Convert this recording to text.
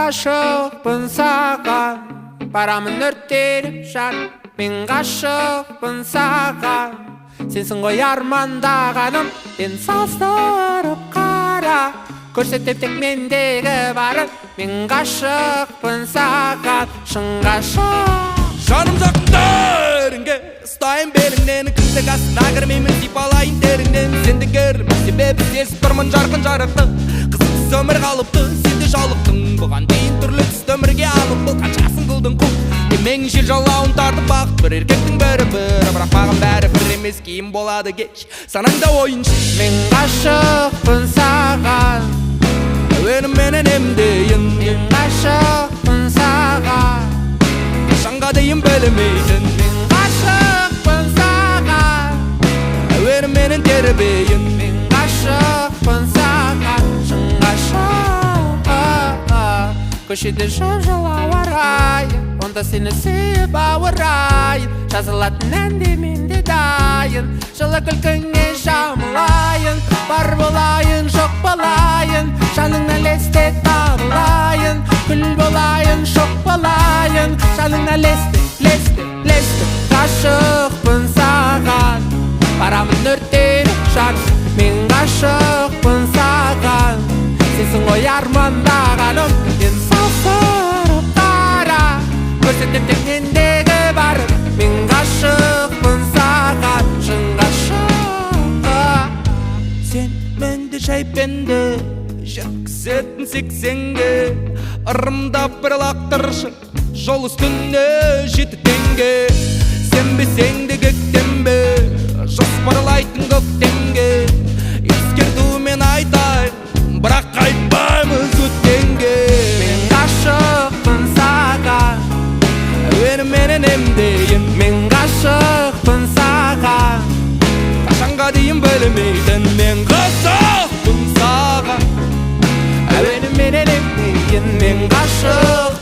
ғашықпын саған, барамын өртеніп жанып. Мен ғашықпын саған, сенсің ғой армандағаным. Сен салыстырып қара, көрсетіп тек мендегі барын. Мен ғашықпын саған, шын ғашық. Жаным жақындарыңге ұстайын беліңнен, кімдік астына кірмеймін, сипалайын теріңнен. Сенді көрмей себебі сезіп тұрмын жарқын жарықты, қызықсыз өмір қалыпты, сенде жалықтың. Бұған дейін түрлі түсті өмірге алып бұл қаншасын қылдың құл. Демең жел жалауын тартып бақыт, бір еркектің бәрі бір, бірақ маған бәрі бір емес, кейін болады кеш санаңда ойыншы. Мен ғашықпын саған, әуенім менен емдейін. мен ғашықпын саған, қашанға дейін білмейтін. мен ғашықпын саған, әуенім менен тербейін. мен ғашықпын саған, шын ғашық. Көшеде жып-жылы ауа райы, онда сені сүйіп бауырайын. Жазылатын әнде мен де дайын, жылы күлкіңе жамылайын. Бар болайын, жоқ болайын, жаныңа лесте табылайын. Күл болайын, жоқ болайын, жаныңа лесте. Ғашықпын саған, барамын өртеніп жанып. Мен ғашықпын саған, сенсің ғой армандағаным. Мен салыстырып қара, көрсетіп тек мендегі барын. Мен ғашықпын саған, шын ғашық. Сен менде шайпенде жеткізетін сексенге, ырымдап бір лақтыршы жол үстіне жеті теңге. Сенбесең де көктембе, жоспарлайтын көктемге. Ескертумен айтайын, бірақ қайтпаймыз өткенге. Мен ғашықпын саған, әуенім менен емдейін. мен ғашықпын саған, қашанға дейін білмейтін. Мен ғашықпын саған, әуенім менен емдейін. Мен ғашық